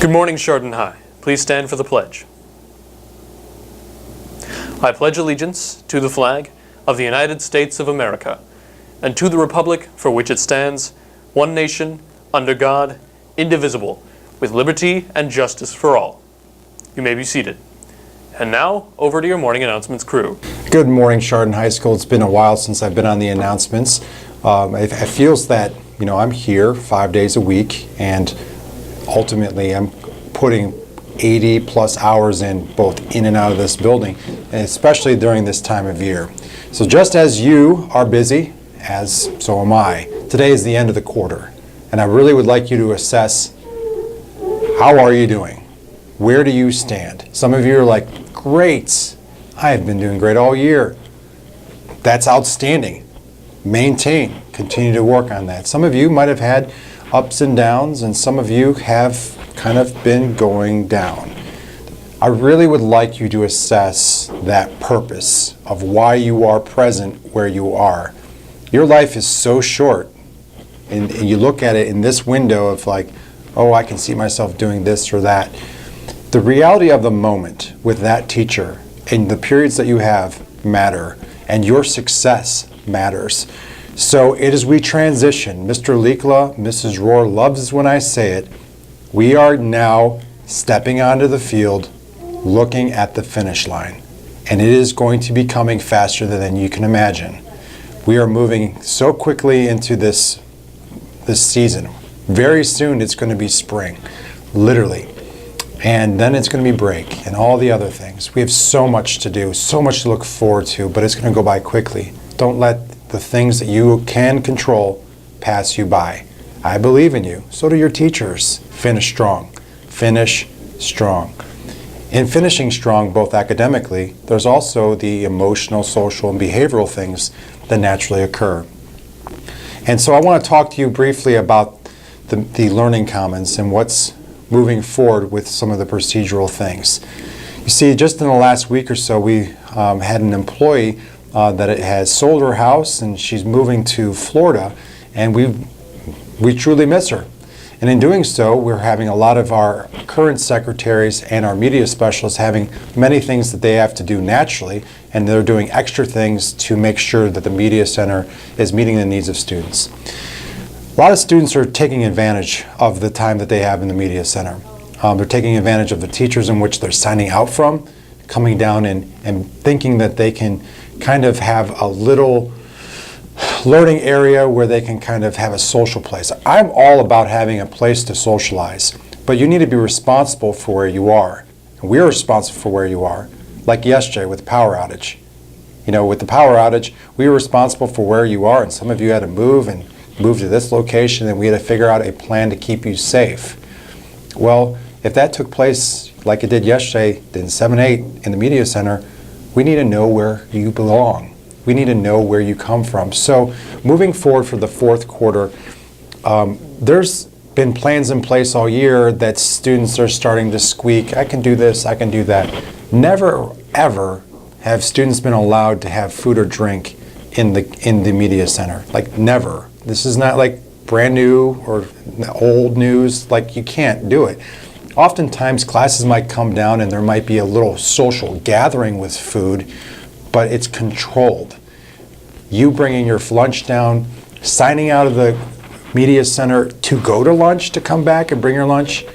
Good morning, Chardon High. Please stand for the pledge. I pledge allegiance to the flag of the United States of America and to the republic for which it stands, one nation, under God, indivisible, with liberty and justice for all. You may be seated. And now, over to your morning announcements crew. Good morning, Chardon High School. It's been a while since I've been on the announcements. It feels that, I'm here 5 days a week, and ultimately I'm putting 80 plus hours in both in and out of this building, and especially during this time of year. So just as you are busy, so am I. Today is the end of the quarter, and I really would like you to assess, how are you doing? Where do you stand? Some of you are like, great, I have been doing great all year. That's outstanding. Maintain, continue to work on that. Some of you might have had ups and downs, and some of you have kind of been going down. I really would like you to assess that purpose of why you are present where you are. Your life is so short, and you look at it in this window of like, oh, I can see myself doing this or that. The reality of the moment with that teacher and the periods that you have matter, and your success matters. So as we transition, Mr. Likla, Mrs. Rohr loves when I say it, we are now stepping onto the field, looking at the finish line. And it is going to be coming faster than you can imagine. We are moving so quickly into this season. Very soon it's going to be spring, literally. And then it's going to be break and all the other things. We have so much to do, so much to look forward to, but it's going to go by quickly. Don't let the things that you can control pass you by. I believe in you. So do your teachers. Finish strong. Finish strong. In finishing strong, both academically, there's also the emotional, social, and behavioral things that naturally occur. And so I want to talk to you briefly about the Learning Commons and what's moving forward with some of the procedural things. You see, just in the last week or so, we had an employee that has sold her house and she's moving to Florida, and we truly miss her. And in doing so, we're having a lot of our current secretaries and our media specialists having many things that they have to do naturally, and they're doing extra things to make sure that the Media Center is meeting the needs of students. A lot of students are taking advantage of the time that they have in the Media Center. They're taking advantage of the teachers in which they're signing out from, coming down and thinking that they can kind of have a little learning area where they can kind of have a social place. I'm all about having a place to socialize, but you need to be responsible for where you are. And we're responsible for where you are. Like yesterday with the power outage. With the power outage, we were responsible for where you are, and some of you had to move to this location, and we had to figure out a plan to keep you safe. Well, if that took place like it did yesterday in 7-8 in the Media Center, we need to know where you belong. We need to know where you come from. So moving forward for the fourth quarter, there's been plans in place all year that students are starting to squeak, I can do this, I can do that. Never, ever have students been allowed to have food or drink in the Media Center. Like, never. This is not like brand new or old news. Like, you can't do it. Oftentimes classes might come down and there might be a little social gathering with food, but it's controlled. You bringing your lunch down, signing out of the Media Center to go to lunch, to come back and bring your lunch,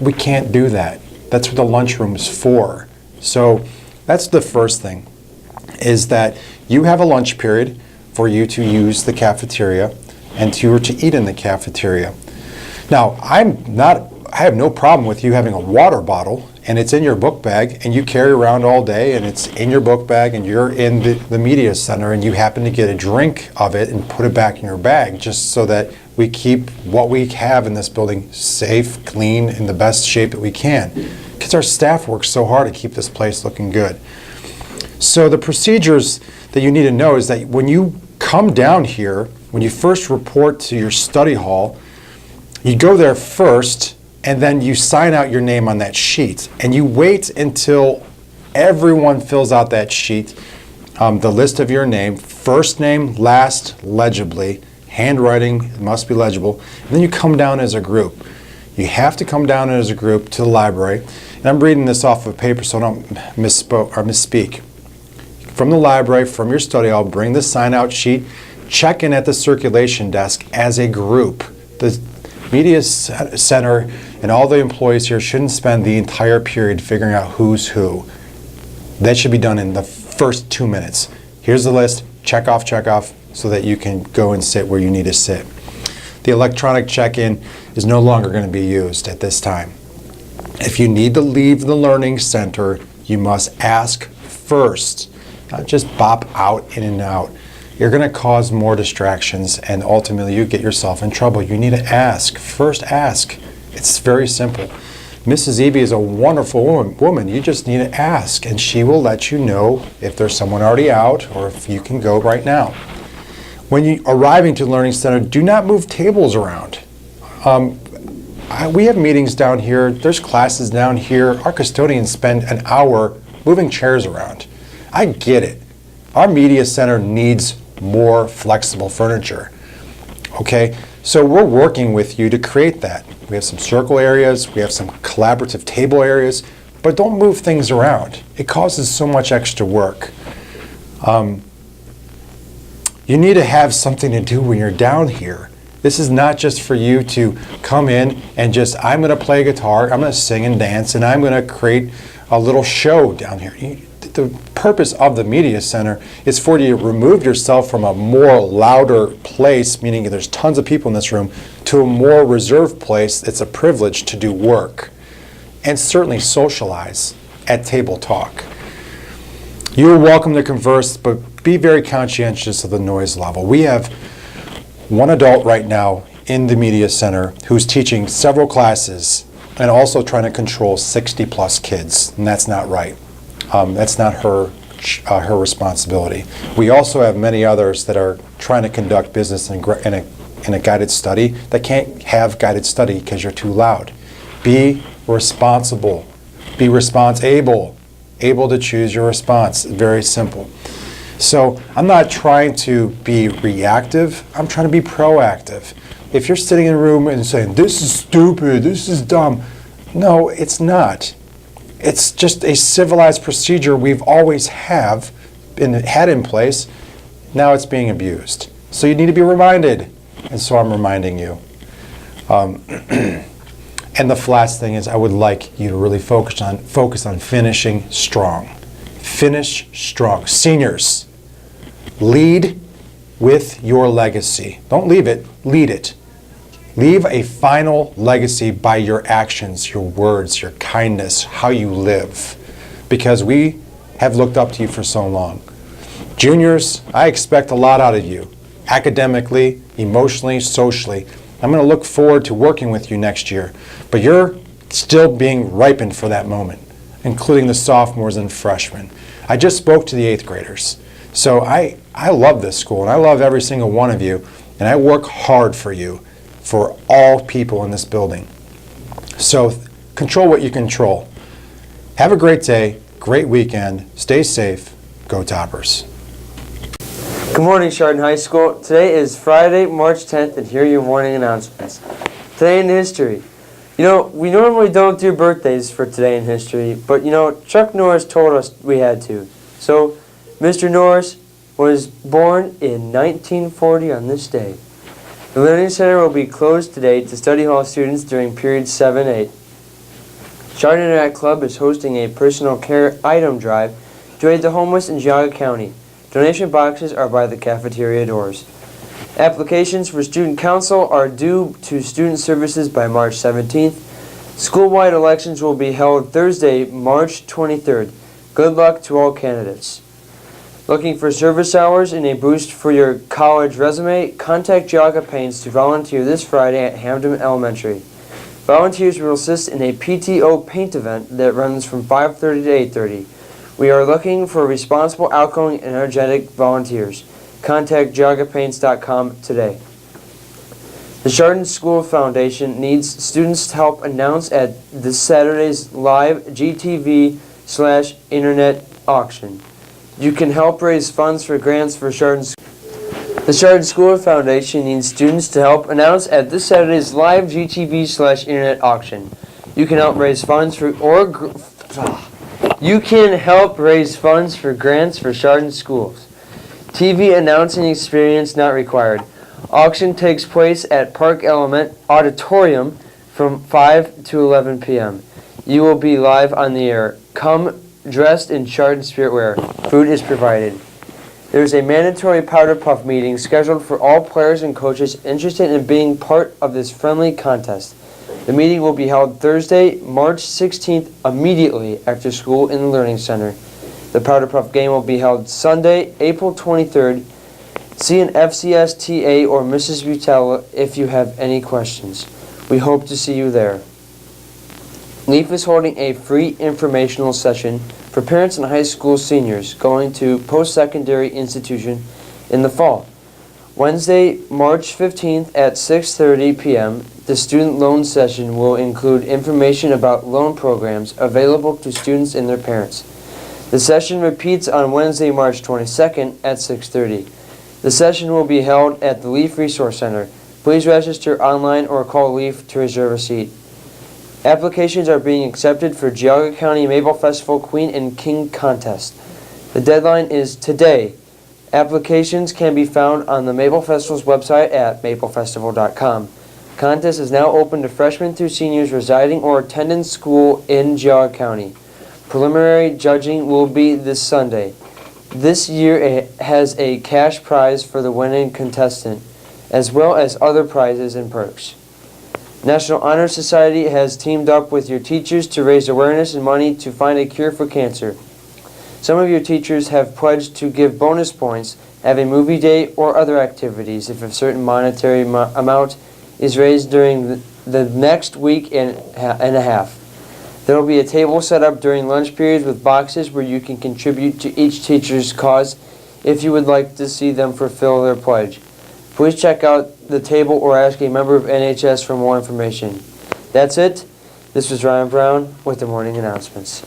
we can't do that. That's what the lunchroom is for. So that's the first thing, is that you have a lunch period for you to use the cafeteria and to eat in the cafeteria. Now, I have no problem with you having a water bottle and it's in your book bag and you carry around all day and it's in your book bag and you're in the Media Center and you happen to get a drink of it and put it back in your bag, just so that we keep what we have in this building safe, clean, in the best shape that we can. Because our staff works so hard to keep this place looking good. So the procedures that you need to know is that when you come down here, when you first report to your study hall, you go there first, and then you sign out your name on that sheet, and you wait until everyone fills out that sheet, the list of your name, first name, last, legibly, handwriting must be legible, and then you come down as a group. You have to come down as a group to the library. And I'm reading this off of paper so I don't misspeak. From the library, from your study hall, bring the sign-out sheet, check in at the circulation desk as a group. The Media Center and all the employees here shouldn't spend the entire period figuring out who's who. That should be done in the first 2 minutes. Here's the list, check off, so that you can go and sit where you need to sit. The electronic check-in is no longer going to be used at this time. If you need to leave the learning center, you must ask first. Not just bop out in and out. You're going to cause more distractions and ultimately you get yourself in trouble. You need to ask. First ask. It's very simple. Mrs. Eby is a wonderful woman. You just need to ask and she will let you know if there's someone already out or if you can go right now. When you're arriving to the Learning Center, do not move tables around. We have meetings down here. There's classes down here. Our custodians spend an hour moving chairs around. I get it. Our media center needs more flexible furniture. Okay, so we're working with you to create that. We have some circle areas, we have some collaborative table areas, but don't move things around. It causes so much extra work. You need to have something to do when you're down here. This is not just for you to come in and just, I'm going to play guitar, I'm going to sing and dance, and I'm going to create a little show down here. The purpose of the media center is for you to remove yourself from a more louder place, meaning there's tons of people in this room, to a more reserved place. It's a privilege to do work and certainly socialize at table talk. You're welcome to converse, but be very conscientious of the noise level. We have one adult right now in the media center who's teaching several classes and also trying to control 60 plus kids, and that's not right. That's not her responsibility. We also have many others that are trying to conduct business in a guided study that can't have guided study because you're too loud. Be responsible. Be able to choose your response. Very simple. So I'm not trying to be reactive. I'm trying to be proactive. If you're sitting in a room and saying, this is stupid, this is dumb, no, it's not. It's just a civilized procedure we've always had in place. Now it's being abused. So you need to be reminded. And so I'm reminding you. And the last thing is I would like you to really focus on finishing strong. Finish strong. Seniors, lead with your legacy. Don't leave it, lead it. Leave a final legacy by your actions, your words, your kindness, how you live, because we have looked up to you for so long. Juniors, I expect a lot out of you, academically, emotionally, socially. I'm going to look forward to working with you next year, but you're still being ripened for that moment, including the sophomores and freshmen. I just spoke to the 8th graders. So I love this school, and I love every single one of you, and I work hard for you. For all people in this building. So control what you control. Have a great day, great weekend, stay safe, go Toppers. Good morning, Chardon High School. Today is Friday, March 10th, and here are your morning announcements. Today in history. We normally don't do birthdays for today in history, but Chuck Norris told us we had to. So, Mr. Norris was born in 1940 on this day. The Learning Center will be closed today to study hall students during periods 7-8. Chardon Interact Club is hosting a personal care item drive to aid the homeless in Geauga County. Donation boxes are by the cafeteria doors. Applications for student council are due to student services by March 17th. School-wide elections will be held Thursday, March 23rd. Good luck to all candidates. Looking for service hours and a boost for your college resume? Contact Geauga Paints to volunteer this Friday at Hamden Elementary. Volunteers will assist in a PTO paint event that runs from 5:30 to 8:30. We are looking for responsible, outgoing, and energetic volunteers. Contact geaugapaints.com today. The Chardon School Foundation needs students' help announce at this Saturday's live GTV/internet auction. You can help raise funds for grants for Chardon School. The Chardon School Foundation needs students to help announce at this Saturday's live GTV/internet auction. You can help raise funds for grants for Chardon schools. TV announcing experience not required. Auction takes place at Park Element Auditorium from 5 to 11 p.m. You will be live on the air. Come dressed in Chardon spirit wear. Food is provided. There is a mandatory powder puff meeting scheduled for all players and coaches interested in being part of this friendly contest. The meeting will be held Thursday, March 16th, immediately after school in the Learning Center. The powder puff game will be held Sunday, April 23rd. See an FCSTA or Mrs. Butella if you have any questions. We hope to see you there. LEAF is holding a free informational session for parents and high school seniors going to post-secondary institution in the fall. Wednesday, March 15th at 6:30 p.m., the student loan session will include information about loan programs available to students and their parents. The session repeats on Wednesday, March 22nd at 6:30. The session will be held at the LEAF Resource Center. Please register online or call LEAF to reserve a seat. Applications are being accepted for Geauga County Maple Festival Queen and King Contest. The deadline is today. Applications can be found on the Maple Festival's website at maplefestival.com. Contest is now open to freshmen through seniors residing or attending school in Geauga County. Preliminary judging will be this Sunday. This year it has a cash prize for the winning contestant, as well as other prizes and perks. National Honor Society has teamed up with your teachers to raise awareness and money to find a cure for cancer. Some of your teachers have pledged to give bonus points, have a movie day, or other activities if a certain monetary amount is raised during the next week and a half. There will be a table set up during lunch periods with boxes where you can contribute to each teacher's cause if you would like to see them fulfill their pledge. Please check out the table or ask a member of NHS for more information. That's it. This was Ryan Brown with the morning announcements.